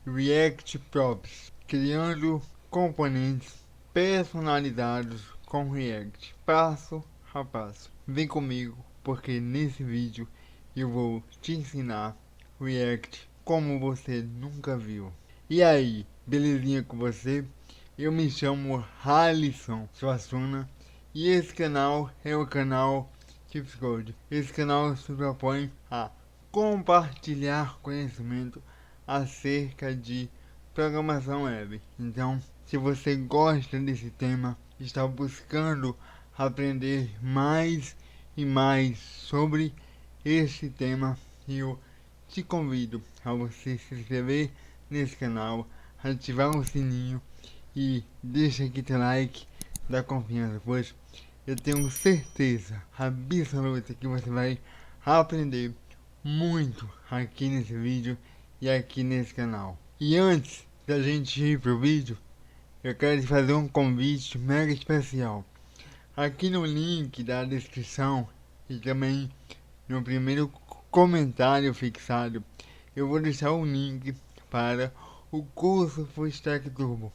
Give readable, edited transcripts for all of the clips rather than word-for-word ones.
React Props, criando componentes personalizados com React, passo a passo. Vem comigo, porque nesse vídeo eu vou te ensinar React como você nunca viu. E aí, belezinha com você? Eu me chamo Alisson Suassuna e esse canal é o canal Tips Code. Esse canal se propõe a compartilhar conhecimento acerca de programação web. Então, se você gosta desse tema, está buscando aprender mais e mais sobre esse tema, eu te convido a você se inscrever nesse canal, ativar o sininho e deixa aqui teu like da confiança, pois eu tenho certeza absoluta que você vai aprender muito aqui nesse vídeo e aqui nesse canal. E antes da gente ir pro vídeo, eu quero te fazer um convite mega especial. Aqui no link da descrição e também no primeiro comentário fixado, eu vou deixar o link para o curso Full Stack Turbo.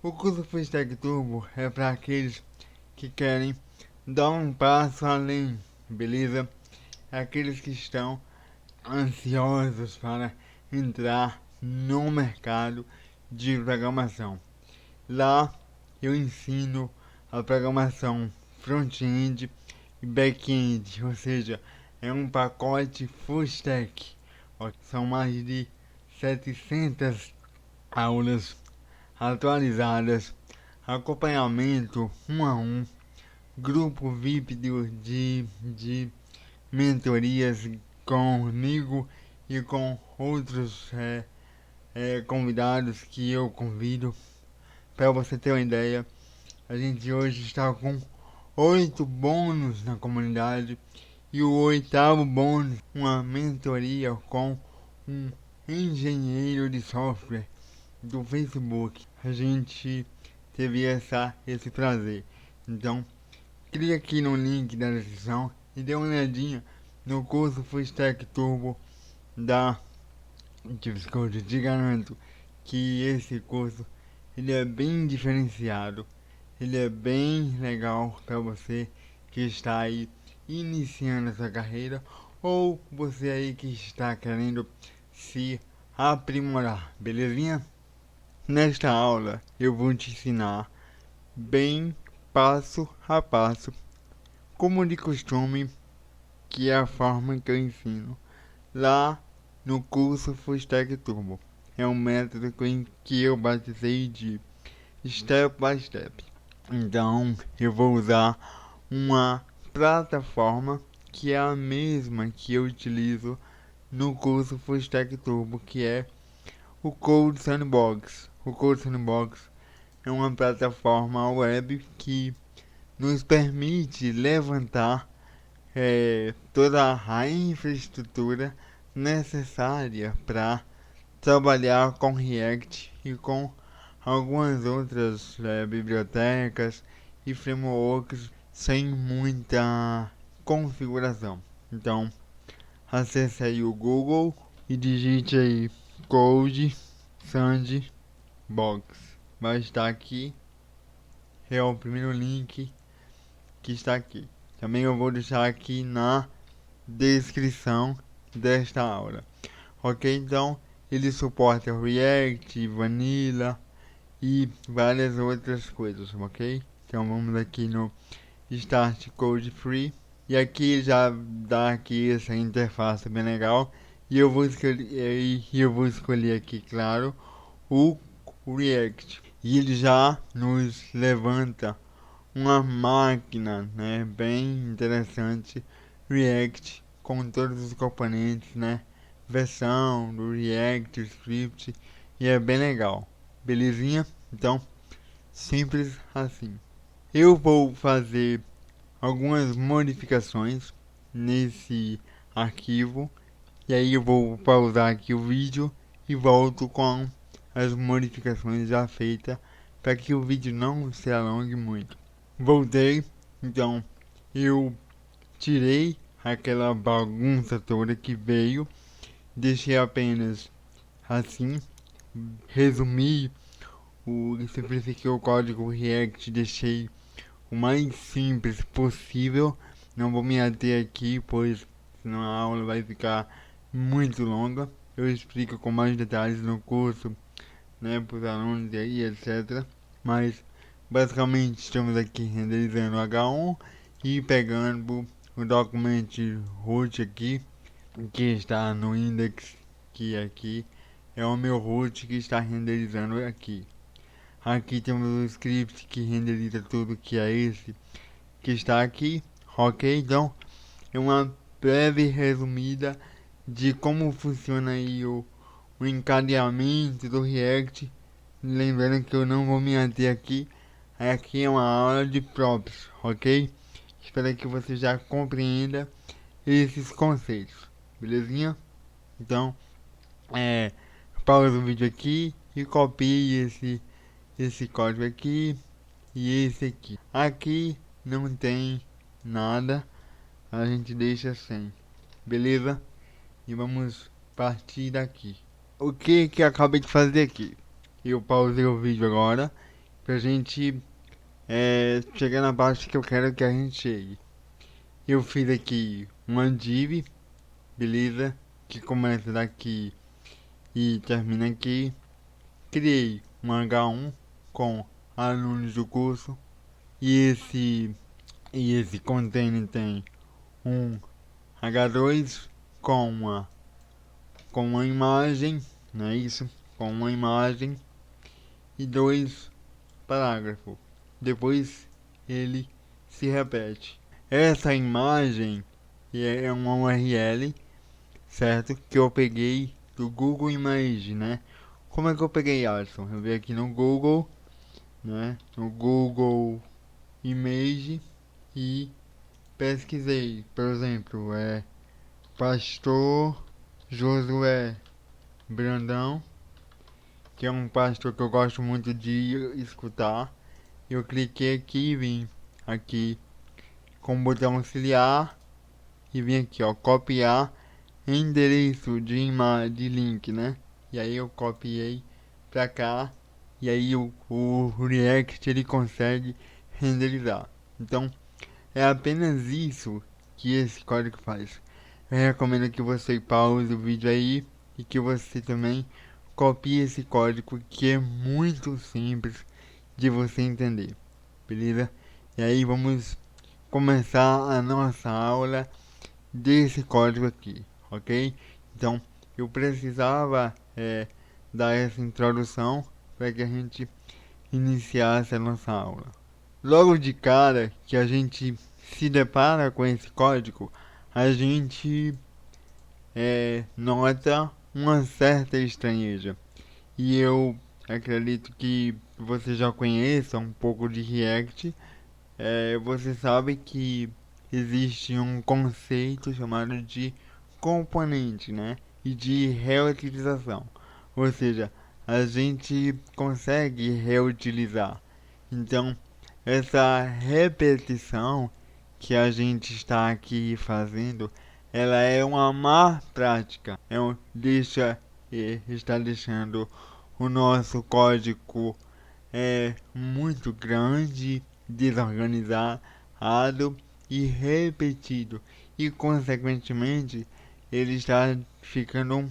O curso Full Stack Turbo é para aqueles que querem dar um passo além, beleza? Aqueles que estão ansiosos para entrar no mercado de programação. Lá eu ensino a programação front-end e back-end, ou seja, é um pacote full stack. São mais de 700 aulas atualizadas, acompanhamento 1 a 1, grupo VIP de mentorias comigo e com outros convidados que eu convido. Para você ter uma ideia, a gente hoje está com 8 bônus na comunidade e o 8º bônus, uma mentoria com um engenheiro de software do Facebook. A gente teve esse prazer. Então, clique aqui no link da descrição e dê uma olhadinha no curso Full Stack Turbo da Tips Code. Te garanto que esse curso ele é bem diferenciado, ele é bem legal para você que está aí iniciando essa carreira ou você aí que está querendo se aprimorar, belezinha? Nesta aula eu vou te ensinar bem passo a passo, como de costume, que é a forma que eu ensino lá no curso Full Stack Turbo. É um método que eu batizei de Step by Step. Então eu vou usar uma plataforma que é a mesma que eu utilizo no curso Full Stack Turbo, que é o Code Sandbox. O Code Sandbox é uma plataforma web que nos permite levantar toda a infraestrutura necessária para trabalhar com React e com algumas outras bibliotecas e frameworks sem muita configuração. Então, acesse aí o Google e digite aí Code Sandbox. Vai estar aqui, é o primeiro link que está aqui. Também eu vou deixar aqui na descrição desta aula. Ok, então ele suporta React, Vanilla e várias outras coisas, ok? Então vamos aqui no Start Code Free e aqui já dá aqui essa interface bem legal e eu vou escolher aqui, claro, o React e ele já nos levanta uma máquina, né, bem interessante, React com todos os componentes, né, versão do React Script e é bem legal, belezinha? Então, simples assim. Eu vou fazer algumas modificações nesse arquivo e aí eu vou pausar aqui o vídeo e volto com as modificações já feitas para que o vídeo não se alongue muito. Voltei, então eu tirei aquela bagunça toda que veio, deixei apenas assim resumir simplifiquei o código React, deixei o mais simples possível. Não vou me ater aqui, pois senão a aula vai ficar muito longa. Eu explico com mais detalhes no curso, né, para os alunos aí, etc. Mas basicamente estamos aqui renderizando o H1 e pegando o documento root aqui, que está no index, que aqui é o meu root que está renderizando aqui. Aqui temos o script que renderiza tudo, que é esse que está aqui. Ok, então é uma breve resumida de como funciona aí o encadeamento do React. Lembrando que eu não vou me ater aqui. Aqui é uma aula de props, ok? Espero que você já compreenda esses conceitos, belezinha? Então, pausa o vídeo aqui e copie esse código aqui e esse aqui. Aqui não tem nada, a gente deixa sem, beleza? E vamos partir daqui. O que eu acabei de fazer aqui? Eu pausei o vídeo agora pra gente chegar na parte que eu quero que a gente chegue. Eu fiz aqui uma div, beleza? Que começa daqui e termina aqui. Criei um H1 com alunos do curso e esse container tem um H2 com uma imagem, não é isso? Com uma imagem e dois parágrafos. Depois ele se repete. Essa imagem é uma URL, certo? Que eu peguei do Google Image, né? Como é que eu peguei, Alisson? Eu vi aqui no Google, né? No Google Image e pesquisei, por exemplo, Pastor Josué Brandão, que é um pastor que eu gosto muito de escutar. Eu cliquei aqui e vim aqui com o botão auxiliar e vim aqui, ó, copiar endereço de link, né? E aí eu copiei pra cá e aí o React ele consegue renderizar. Então é apenas isso que esse código faz. Eu recomendo que você pause o vídeo aí e que você também copie esse código, que é muito simples de você entender, beleza? E aí vamos começar a nossa aula desse código aqui, ok? Então eu precisava dar essa introdução para que a gente iniciasse a nossa aula. Logo de cara que a gente se depara com esse código, a gente nota uma certa estranheza. E eu acredito que você já conheça um pouco de React. Você sabe que existe um conceito chamado de componente, né? E de reutilização. Ou seja, a gente consegue reutilizar. Então, essa repetição que a gente está aqui fazendo, ela é uma má prática. Está deixando o nosso código muito grande, desorganizado e repetido. E consequentemente ele está ficando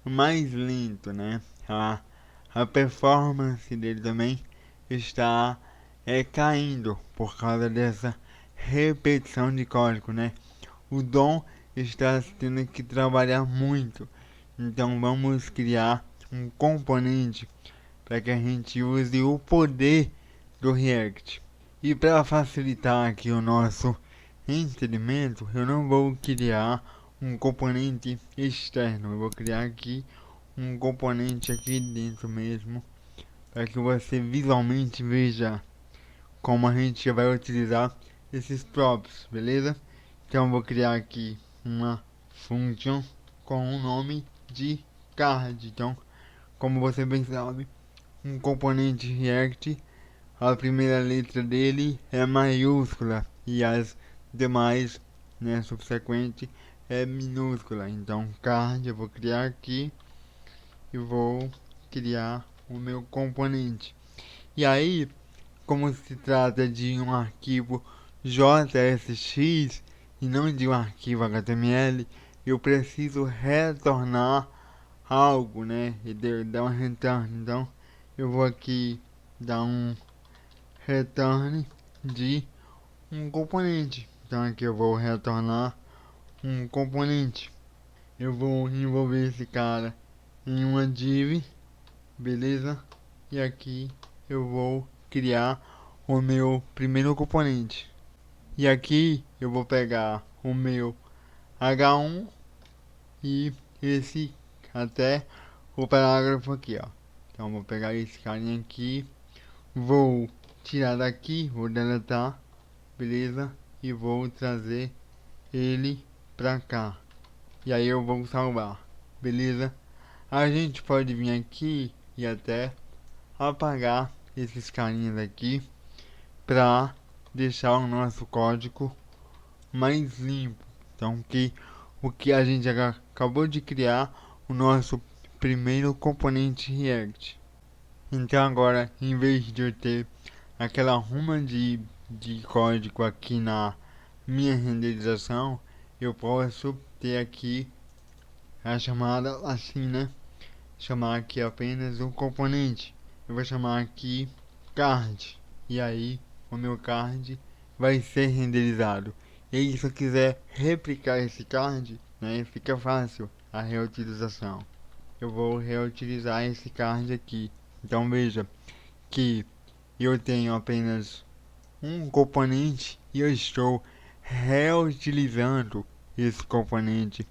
mais lento, né? A performance dele também está caindo por causa dessa repetição de código, né? O Dom está tendo que trabalhar muito, então vamos criar um componente para que a gente use o poder do React. E para facilitar aqui o nosso entendimento, eu não vou criar um componente externo, eu vou criar aqui um componente aqui dentro mesmo, para que você visualmente veja como a gente vai utilizar esses props, beleza? Então vou criar aqui uma function com o nome de card. Então, como você bem sabe, um componente React, a primeira letra dele é maiúscula e as demais, né, subsequente, é minúscula. Então card eu vou criar aqui e vou criar o meu componente. E aí, como se trata de um arquivo JSX e não de um arquivo HTML, eu preciso retornar algo, né? E dar um return. Então, eu vou aqui dar um return de um componente. Então, aqui eu vou retornar um componente. Eu vou envolver esse cara em uma div, beleza? E aqui eu vou criar o meu primeiro componente. E aqui eu vou pegar o meu H1 e esse até o parágrafo aqui, ó. Então vou pegar esse carinha aqui, vou tirar daqui, vou deletar, beleza? E vou trazer ele pra cá. E aí eu vou salvar, beleza? A gente pode vir aqui e até apagar esses carinhas aqui pra deixar o nosso código mais limpo. Então o que a gente acabou de criar, o nosso primeiro componente React. Então agora, em vez de eu ter aquela ruma de código aqui na minha renderização, eu posso ter aqui a chamada assim, né? Chamar aqui apenas um componente. Eu vou chamar aqui card. E aí o meu card vai ser renderizado. E aí, se eu quiser replicar esse card, né, fica fácil a reutilização. Eu vou reutilizar esse card aqui. Então veja que eu tenho apenas um componente e eu estou reutilizando esse componente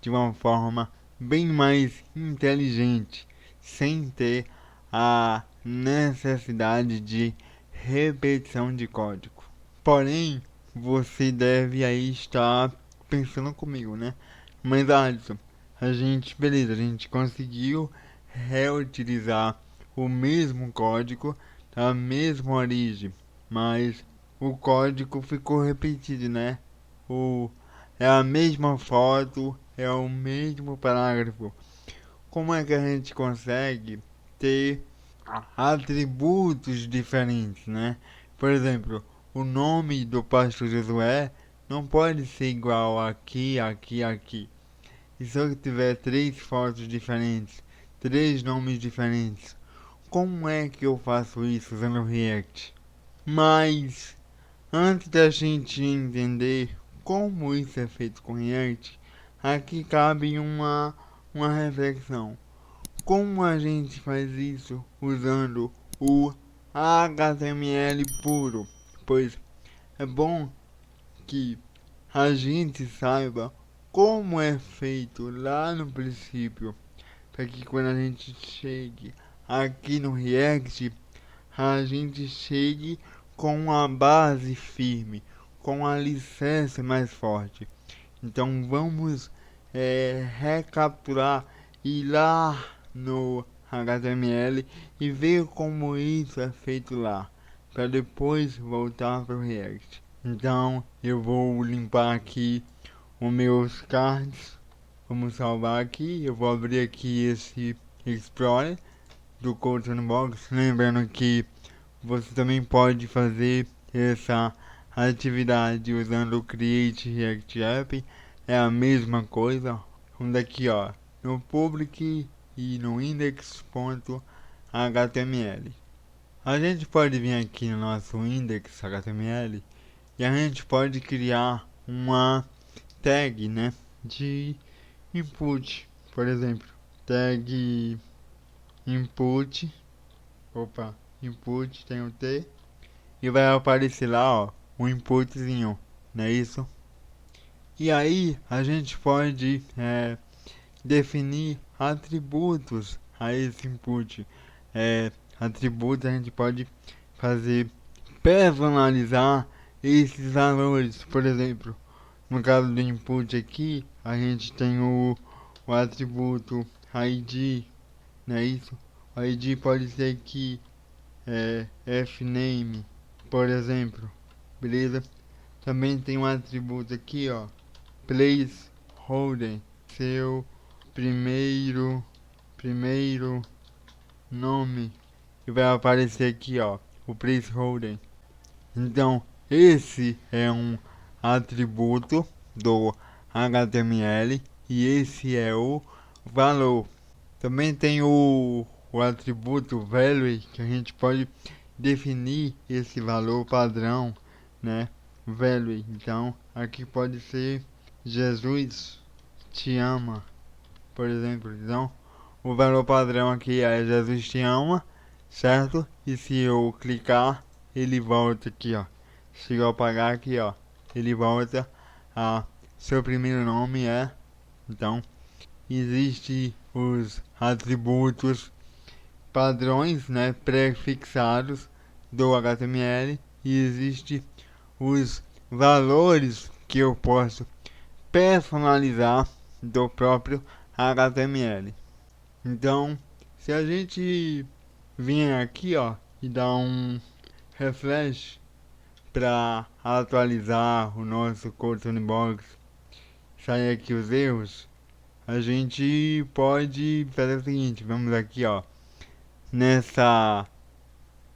de uma forma bem mais inteligente, sem ter a necessidade de repetição de código. Porém, você deve aí estar pensando comigo, né? Mas Alisson, beleza, a gente conseguiu reutilizar o mesmo código da mesma origem, mas o código ficou repetido, né? O, é a mesma foto, é o mesmo parágrafo. Como é que a gente consegue ter atributos diferentes, né? Por exemplo, o nome do pastor Josué não pode ser igual aqui, aqui, aqui. E se eu tiver três fotos diferentes, três nomes diferentes, como é que eu faço isso usando o React? Mas antes da gente entender como isso é feito com React, aqui cabe uma reflexão. Como a gente faz isso usando o HTML puro? Pois é bom que a gente saiba como é feito lá no princípio, para que quando a gente chegue aqui no React, a gente chegue com a base firme, com a licença mais forte. Então vamos recapturar e ir lá no HTML e ver como isso é feito lá, para depois voltar para o React. Então eu vou limpar aqui os meus cards, vamos salvar aqui, eu vou abrir aqui esse Explorer do Code Sandbox, lembrando que você também pode fazer essa atividade usando o Create React App, é a mesma coisa. Vamos daqui, ó, no public e no index.html. A gente pode vir aqui no nosso index.html e a gente pode criar uma tag, né, de input, por exemplo, tag input, input tem o T e vai aparecer lá, ó, um inputzinho, não é isso? E aí a gente pode definir atributos a esse input. Atributos a gente pode fazer personalizar esses valores. Por exemplo, no caso do input aqui, a gente tem o atributo ID, não é isso? O ID pode ser aqui fname, por exemplo, beleza? Também tem um atributo aqui, ó, placeholder, seu primeiro primeiro nome e vai aparecer aqui, ó, o placeholder. Então, esse é um atributo do HTML e esse é o valor. Também tem o atributo value, que a gente pode definir esse valor padrão, né? Value. Então, aqui pode ser Jesus te ama, por exemplo. Então, o valor padrão aqui é Jesus te ama, certo? E se eu clicar, ele volta aqui, ó. Se eu apagar aqui, ó, ele volta a seu primeiro nome é. Então, existe os atributos padrões, né, prefixados do HTML e existe os valores que eu posso personalizar do próprio HTML. Então, se a gente vir aqui, ó, e dar um refresh para atualizar o nosso Code Box, sair aqui os erros, a gente pode fazer o seguinte, vamos aqui, ó, nessa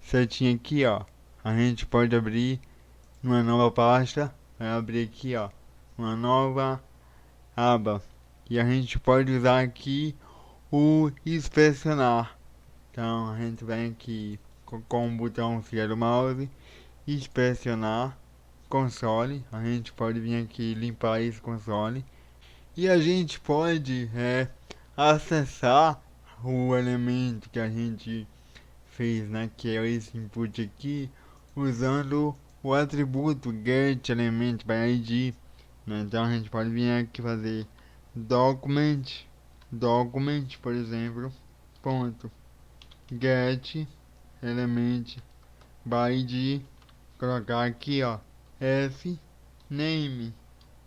setinha aqui, ó, a gente pode abrir uma nova pasta, vai abrir aqui, ó, uma nova aba, e a gente pode usar aqui o inspecionar. Então a gente vem aqui com o botão esquerdo do mouse, inspecionar console, a gente pode vir aqui limpar esse console e a gente pode acessar o elemento que a gente fez, né, que é esse input aqui, usando o atributo getElementById, né? Então a gente pode vir aqui fazer document, por exemplo, ponto get element by id, colocar aqui, ó, f name,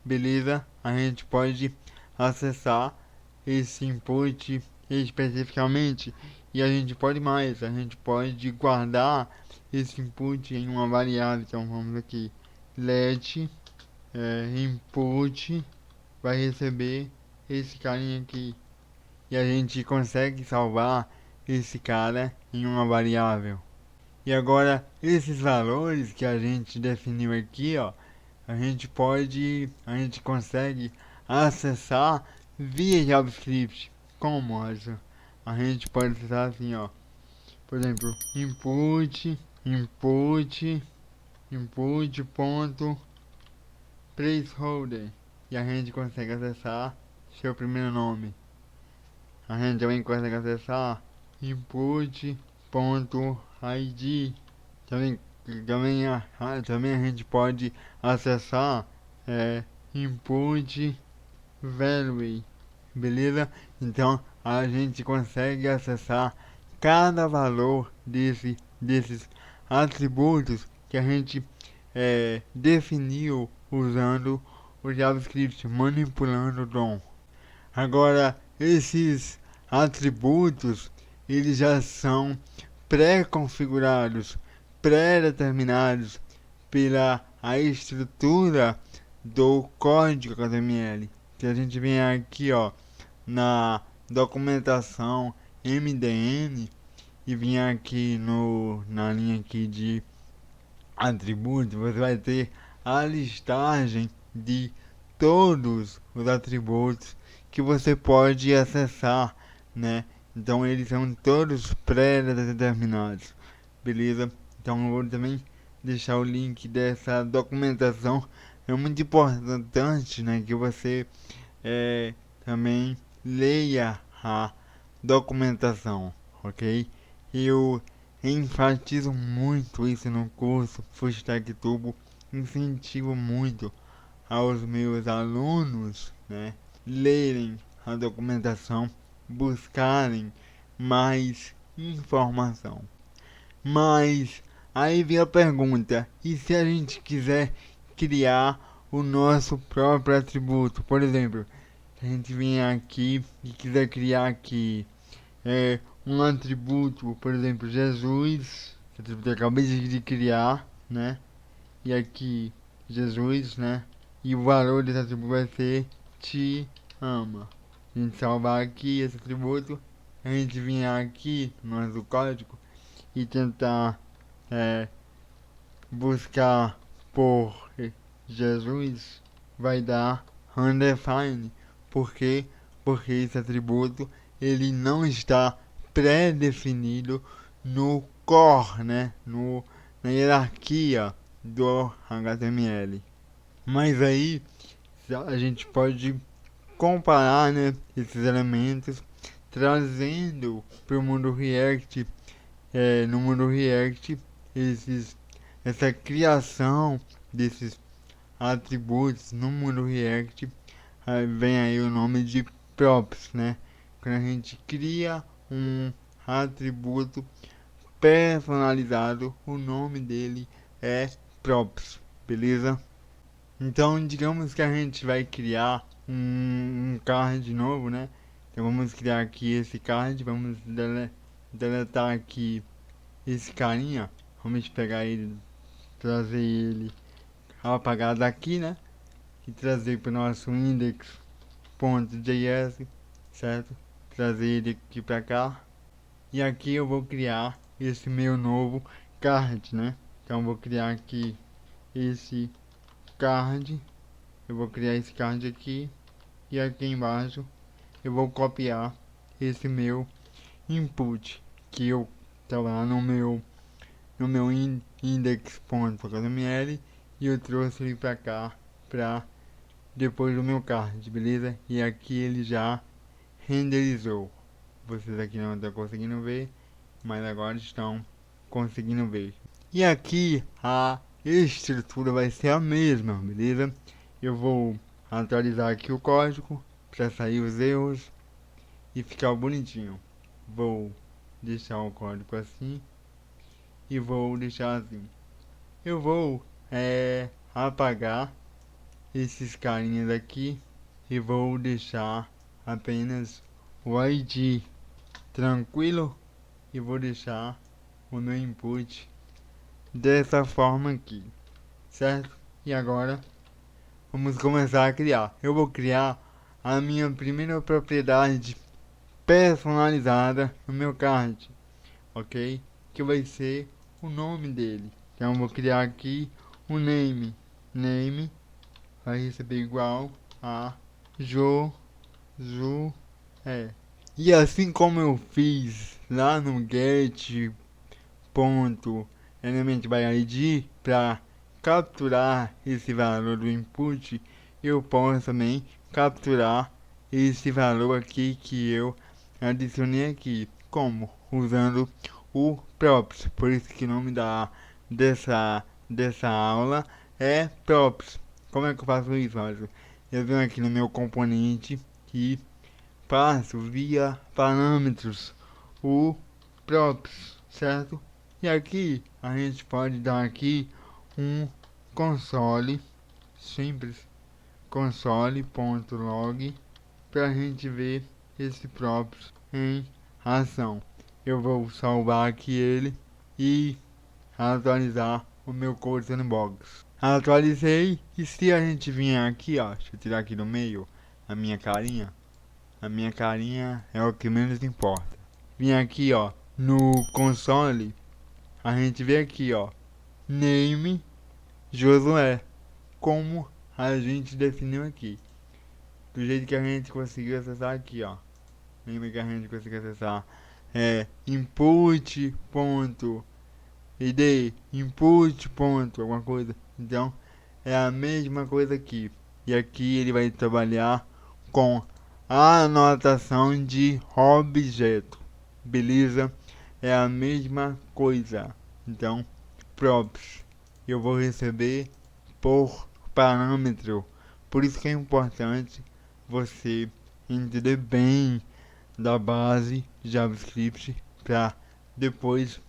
beleza? A gente pode acessar esse input especificamente e a gente pode mais, a gente pode guardar esse input em uma variável. Então vamos aqui, let input vai receber esse carinha aqui e a gente consegue salvar esse cara em uma variável. E agora esses valores que a gente definiu aqui, ó, a gente consegue acessar via JavaScript. Como, Alisson? A gente pode acessar assim, ó, por exemplo, input ponto placeholder, e a gente consegue acessar seu primeiro nome. A gente também consegue acessar input ponto id. Também a gente pode acessar input value, beleza? Então a gente consegue acessar cada valor desses atributos que a gente definiu usando o JavaScript, manipulando o DOM. Agora, esses atributos, eles já são pré-configurados, pré-determinados pela a estrutura do código HTML. Se a gente vem aqui, ó, na documentação MDN e vir aqui na linha aqui de atributos, você vai ter a listagem de todos os atributos que você pode acessar, né? Então eles são todos pré-determinados, beleza? Então eu vou também deixar o link dessa documentação. É muito importante, né, que você também leia a documentação, ok? Eu enfatizo muito isso no curso Fullstack Turbo, incentivo muito aos meus alunos, né, lerem a documentação, buscarem mais informação. Mas aí vem a pergunta, e se a gente quiser criar o nosso próprio atributo? Por exemplo, se a gente vier aqui e quiser criar aqui um atributo, por exemplo, Jesus, atributo que eu acabei de criar, né? E aqui Jesus, né? E o valor desse atributo vai ser te ama. A gente salvar aqui esse atributo a gente vir aqui no nosso código e tentar buscar por Jesus, vai dar undefined. Por quê? Porque esse atributo ele não está pré-definido no core, né? Na hierarquia do HTML. Mas aí a gente pode comparar, né, esses elementos, trazendo para o mundo React, no mundo React, essa criação desses atributos no mundo React, aí vem aí o nome de props, né? Quando a gente cria um atributo personalizado, o nome dele é props, beleza? Então, digamos que a gente vai criar um card novo, né? Então, vamos criar aqui esse card, vamos deletar aqui esse carinha, vamos pegar ele, trazer ele apagar daqui, né? E trazer para o nosso index.js, certo? Trazer ele aqui para cá. E aqui eu vou criar esse meu novo card, né? Então eu vou criar aqui esse card. Eu vou criar esse card aqui. E aqui embaixo eu vou copiar esse meu input que eu tá lá no meu index.html e eu trouxe ele para cá para depois do meu card, beleza? E aqui ele já renderizou. Vocês aqui não estão conseguindo ver, mas agora estão conseguindo ver. E aqui a estrutura vai ser a mesma, beleza? Eu vou atualizar aqui o código para sair os erros e ficar bonitinho. Vou deixar o código assim e vou deixar assim. Eu vou apagar esses carinhas aqui e vou deixar apenas o ID tranquilo e vou deixar o meu input dessa forma aqui, certo? E agora vamos começar a criar. Eu vou criar a minha primeira propriedade personalizada no meu card, ok? Que vai ser o nome dele. Então eu vou criar aqui o name vai receber igual a Josué. E assim como eu fiz lá no get.elementById para capturar esse valor do input, eu posso também capturar esse valor aqui que eu adicionei aqui, como? Usando o props. Por isso que o nome dessa aula é props. Como é que eu faço isso, Márcio? Eu venho aqui no meu componente e passo via parâmetros o props, certo? E aqui a gente pode dar aqui um console simples, console.log, para a gente ver esse props em ação. Eu vou salvar aqui ele e atualizar o meu code sandbox. Atualizei e se a gente vier aqui, ó, deixa eu tirar aqui do meio a minha carinha. A minha carinha é o que menos importa. Vim aqui, ó, no console, a gente vê aqui, ó, name Josué, como a gente definiu aqui. Do jeito que a gente conseguiu acessar aqui, ó. Lembra que a gente conseguiu acessar input ponto id, input ponto alguma coisa. Então é a mesma coisa aqui. E aqui ele vai trabalhar com a anotação de objeto, beleza? É a mesma coisa. Então props eu vou receber por parâmetro. Por isso que é importante você entender bem da base JavaScript para depois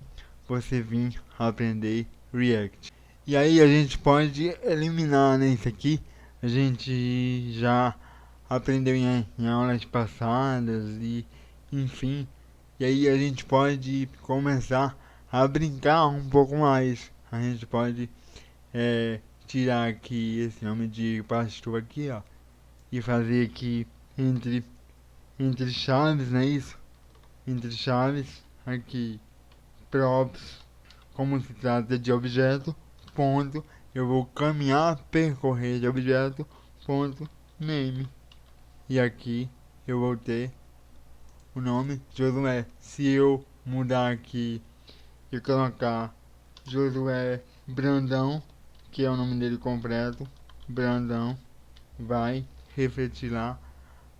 você vir aprender React. E aí a gente pode eliminar, né, isso aqui. A gente já aprendeu em aulas passadas e enfim. E aí a gente pode começar a brincar um pouco mais. A gente pode tirar aqui esse nome de pastor aqui, e fazer aqui entre chaves, não é isso? entre chaves, aqui props, como se trata de objeto, ponto, eu vou caminhar, percorrer de objeto, ponto, name. E aqui eu vou ter o nome Josué. Se eu mudar aqui e colocar Josué Brandão, que é o nome dele completo, Brandão, vai refletir lá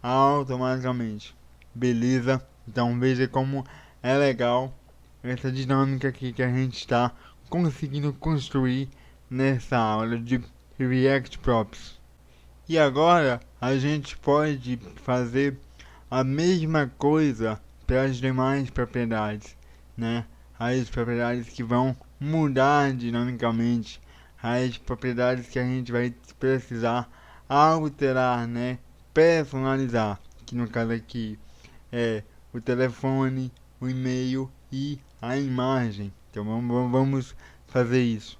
automaticamente. Beleza? Então veja como é legal essa dinâmica aqui que a gente está conseguindo construir nessa aula de React Props. E agora a gente pode fazer a mesma coisa para as demais propriedades, né? As propriedades que vão mudar dinamicamente, as propriedades que a gente vai precisar alterar, né? Personalizar, que no caso aqui é o telefone, o e-mail e a imagem. Então vamos fazer isso.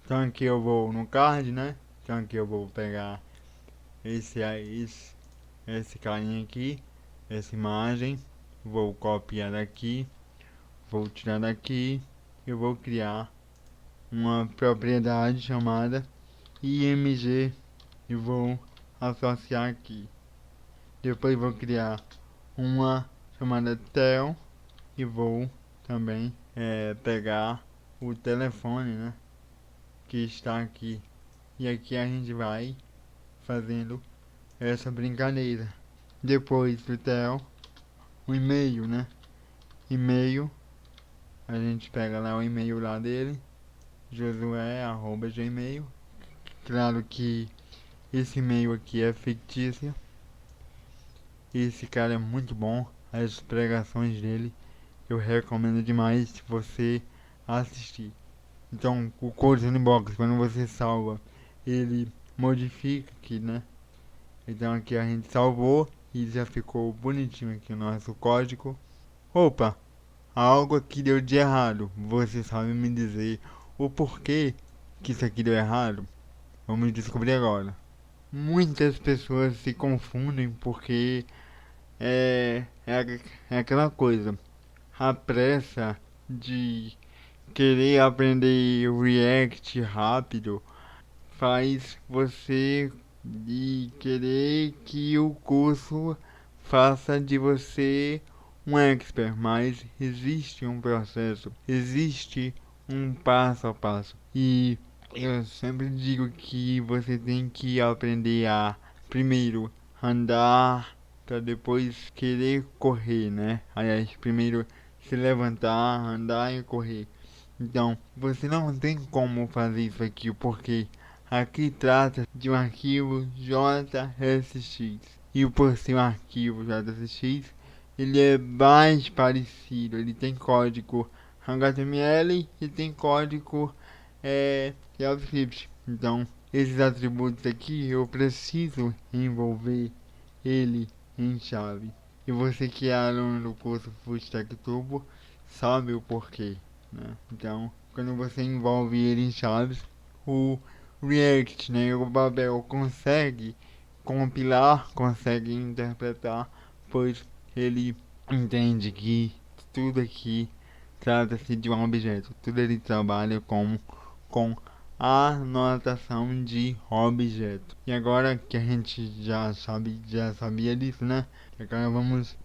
Então aqui eu vou no card, né? Então aqui eu vou pegar esse carinha aqui, essa imagem, vou copiar daqui, vou tirar daqui, eu vou criar uma propriedade chamada img e vou associar aqui. Depois vou criar uma chamada tel e vou também pegar o telefone, né, que está aqui. E aqui a gente vai fazendo essa brincadeira. Depois do tel, o e-mail, né? E-mail, a gente pega lá o e-mail lá dele, josué@gmail. Claro que esse e-mail aqui é fictício. Esse cara é muito bom, as pregações dele eu recomendo demais você assistir. Então, o Code Sandbox, quando você salva, ele modifica aqui, né? Então aqui a gente salvou e já ficou bonitinho aqui o nosso código. Opa, algo aqui deu de errado. Você sabe me dizer o porquê que isso aqui deu errado? Vamos descobrir agora. Muitas pessoas se confundem porque é aquela coisa. A pressa de querer aprender React rápido faz você de querer que o curso faça de você um expert, mas existe um processo, existe um passo a passo. E eu sempre digo que você tem que aprender a primeiro andar para depois querer correr, né? Aliás, primeiro se levantar, andar e correr. Então, você não tem como fazer isso aqui porque aqui trata de um arquivo JSX. E por ser um arquivo JSX, ele é mais parecido. Ele tem código HTML e tem código JavaScript. Então, esses atributos aqui eu preciso envolver ele em chave. E você que é aluno do curso Full Stack Turbo sabe o porquê, né? Então, quando você envolve ele em chaves, o React, né, o Babel consegue compilar, consegue interpretar, pois ele entende que tudo aqui trata-se de um objeto, tudo ele trabalha com a anotação de objeto. E agora que a gente já sabia disso, né? Agora vamos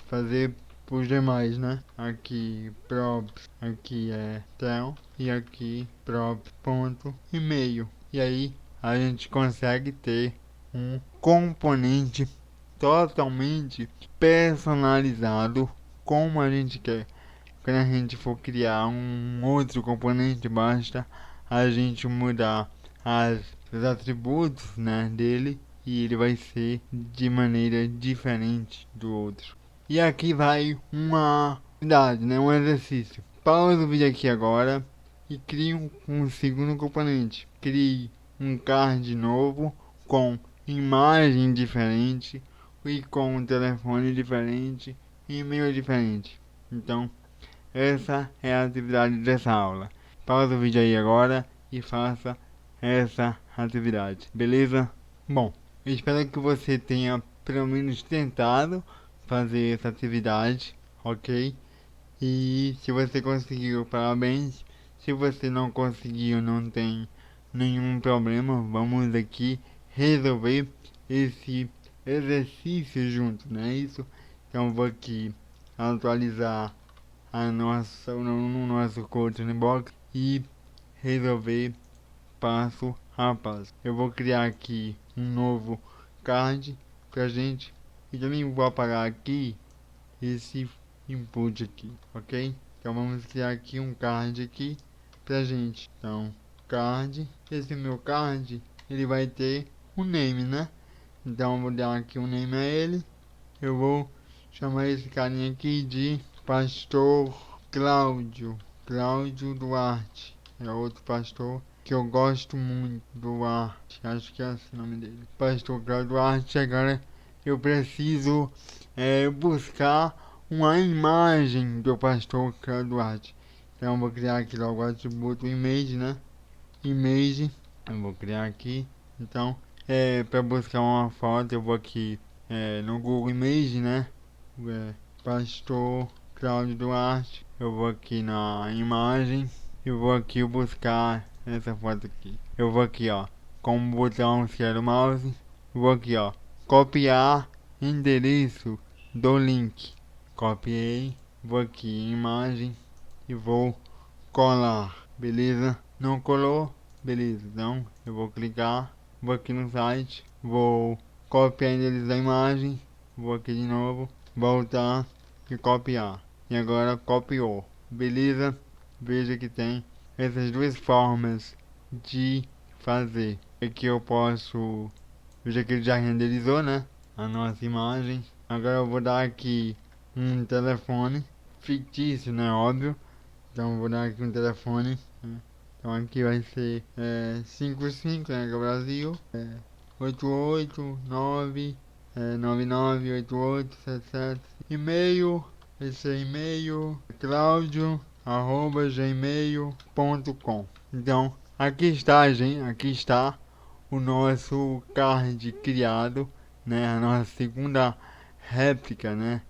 fazer os demais, né? Aqui props, aqui é tel e aqui props ponto e-mail. E aí a gente consegue ter um componente totalmente personalizado como a gente quer. Quando a gente for criar um outro componente, basta a gente mudar os atributos, né, dele e ele vai ser de maneira diferente do outro. E aqui vai uma atividade, né, um exercício. Pausa o vídeo aqui agora e crie um segundo componente. Crie um card novo com imagem diferente e com um telefone diferente e e-mail diferente. Então, essa é a atividade dessa aula. Pausa o vídeo aí agora e faça essa atividade, beleza? Bom, eu espero que você tenha pelo menos tentado fazer essa atividade, ok? E se você conseguiu, parabéns. Se você não conseguiu, não tem nenhum problema. Vamos aqui resolver esse exercício junto, não é isso? Então vou aqui atualizar no nosso Coaching Box e resolver passo a passo. Eu vou criar aqui um novo card pra gente e também vou apagar aqui esse input aqui, ok? Então vamos criar aqui um card aqui pra gente. Então, card, esse meu card, ele vai ter um name, né? Então eu vou dar aqui um name a ele. Eu vou chamar esse carinha aqui de Pastor Cláudio Duarte. É outro pastor que eu gosto muito, Duarte. Acho que é esse o nome dele. Pastor Cláudio Duarte. Agora eu preciso buscar uma imagem do pastor Cláudio Duarte. Então eu vou criar aqui logo o atributo image, né? Image. Eu vou criar aqui. Então, para buscar uma foto, eu vou aqui no Google Image, né? Pastor Cláudio Duarte. Eu vou aqui na imagem. Eu vou aqui buscar essa foto aqui. Eu vou aqui, ó, com o botão esquerdo do mouse. Eu vou aqui, ó, copiar endereço do link. Copiei. Vou aqui em imagem e vou colar. Beleza? Não colou? Beleza. Então eu vou clicar. Vou aqui no site. Vou copiar o endereço da imagem. Vou aqui de novo. Voltar e copiar. E agora copiou. Beleza? Veja que tem essas duas formas de fazer. Aqui eu posso... Veja que ele já renderizou, né? A nossa imagem. Agora eu vou dar aqui um telefone fictício, né? Óbvio. Então eu vou dar aqui um telefone. Né? Então aqui vai ser 55, né? Que é o Brasil. 889 998877. E-mail. Esse é e-mail. Claudio@gmail.com. Então aqui está, gente. Aqui está o nosso card criado, né? A nossa segunda réplica, né?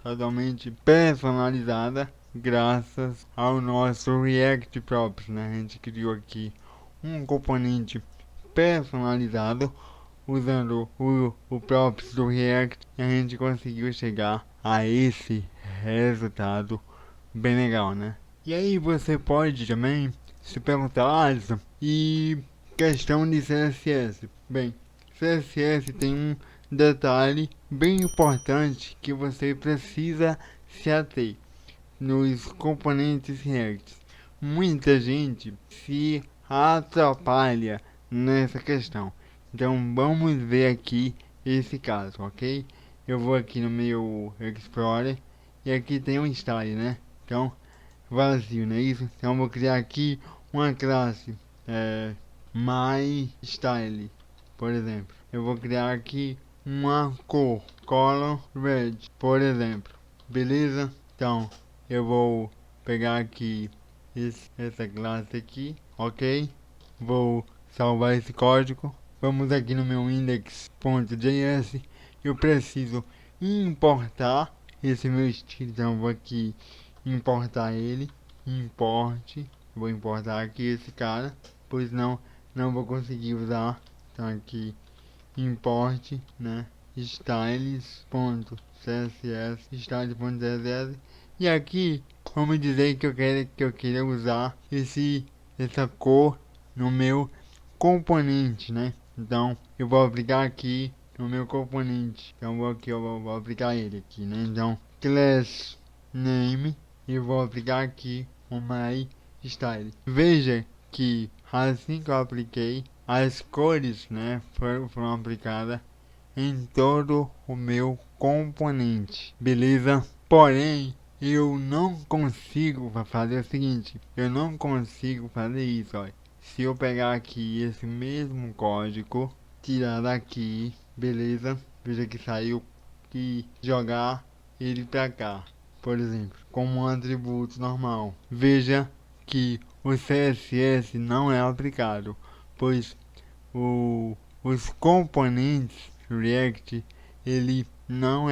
Totalmente personalizada graças ao nosso React Props, né? A gente criou aqui um componente personalizado usando o props do React e a gente conseguiu chegar a esse resultado bem legal, né? E aí você pode também se perguntar, Alisson, e questão de CSS? Bem, CSS tem um detalhe bem importante que você precisa se ater nos componentes React. Muita gente se atrapalha nessa questão. Então vamos ver aqui esse caso, ok? Eu vou aqui no meu Explorer e aqui tem um style, né? Então vazio, não é isso? Então eu vou criar aqui uma classe My Style, por exemplo. Eu vou criar aqui uma cor, color red, por exemplo. Beleza? Então eu vou pegar aqui essa classe aqui, ok? Vou salvar esse código. Vamos aqui no meu index.js. Eu preciso importar esse meu estilo, então eu vou aqui importar ele. Importe. Vou importar aqui esse cara, pois não vou conseguir usar. Então aqui import, né? Styles.css e aqui vamos dizer que eu queria usar essa cor no meu componente, né? Então eu vou aplicar aqui no meu componente. Então eu vou aplicar ele aqui, né? Então class name e vou aplicar aqui o my style. Veja que assim que eu apliquei, as cores, né, foram aplicadas em todo o meu componente, beleza? Porém, eu não consigo fazer o seguinte, eu não consigo fazer isso, ó. Se eu pegar aqui esse mesmo código, tirar daqui, beleza? Veja que saiu, e jogar ele pra cá, por exemplo, como um atributo normal. Veja que o CSS não é aplicado, pois os componentes React ele não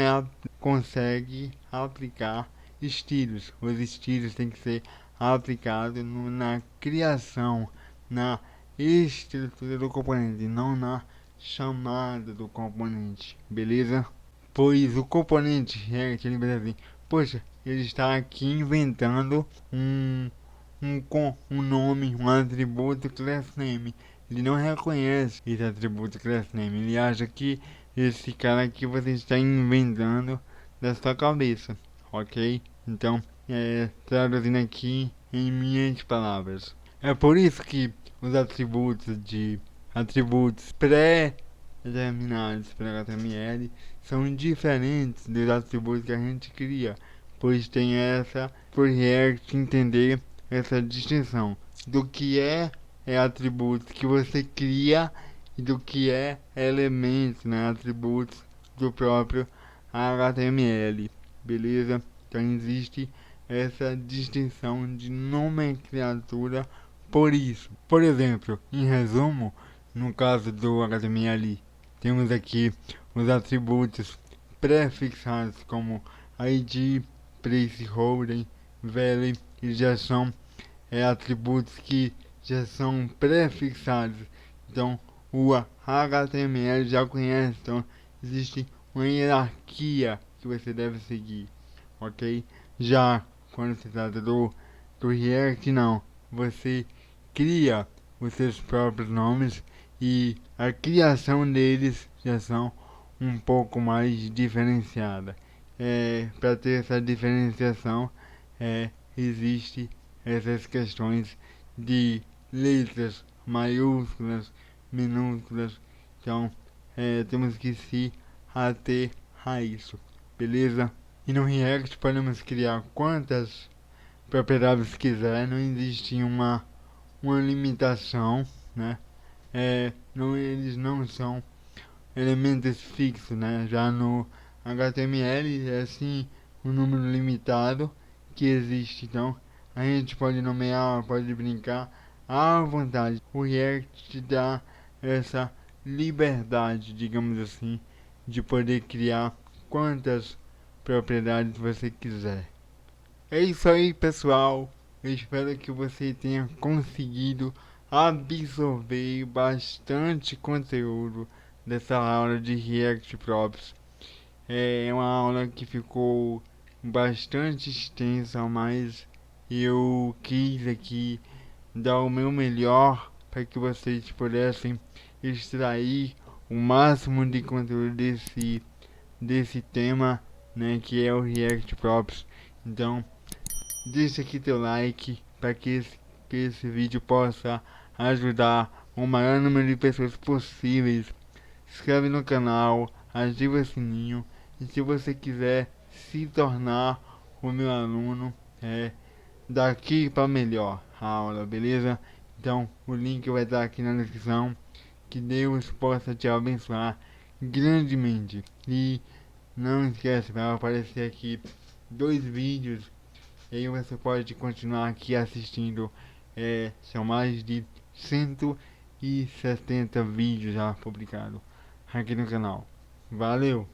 consegue aplicar estilos. Os estilos têm que ser aplicados na criação, na estrutura do componente, não na chamada do componente, beleza? Pois o componente React, ele vai assim, poxa, ele está aqui inventando um nome, um atributo className. Ele não reconhece esse atributo className. Ele acha que esse cara aqui você está inventando da sua cabeça, ok? Então, traduzindo aqui em minhas palavras. É por isso que os atributos pré-determinados pela HTML são diferentes dos atributos que a gente cria, pois tem essa, por React entender essa distinção do que é atributos que você cria e do que é elementos, né, atributos do próprio HTML, beleza? Então existe essa distinção de nomenclatura por isso. Por exemplo, em resumo, no caso do HTML, temos aqui os atributos prefixados como ID, placeholder, value, e já são atributos que já são prefixados. Então, o HTML já conhece. Então, existe uma hierarquia que você deve seguir, ok? Já quando se trata do React, não. Você cria os seus próprios nomes e a criação deles já são um pouco mais diferenciada. Para ter essa diferenciação, existe essas questões de letras maiúsculas, minúsculas. Então, temos que se ater a isso, beleza? E no React podemos criar quantas propriedades quiser, não existe uma limitação, né? Não, eles não são elementos fixos, né? Já no HTML é assim um número limitado que existe. Então a gente pode nomear, pode brincar à vontade. O React te dá essa liberdade, digamos assim, de poder criar quantas propriedades você quiser. É isso aí, pessoal. Eu espero que você tenha conseguido absorver bastante conteúdo dessa aula de React Props. É uma aula que ficou bastante extensa, mas eu quis aqui dar o meu melhor para que vocês pudessem extrair o máximo de conteúdo desse tema, né, que é o React Props. Então, deixa aqui teu like para que esse vídeo possa ajudar o maior número de pessoas possíveis. Se inscreve no canal, ativa o sininho e se você quiser se tornar o meu aluno, daqui para melhor a aula, beleza? Então o link vai estar aqui na descrição. Que Deus possa te abençoar grandemente. E não esquece, vai aparecer aqui 2 vídeos. E aí você pode continuar aqui assistindo. São mais de 170 vídeos já publicados aqui no canal. Valeu!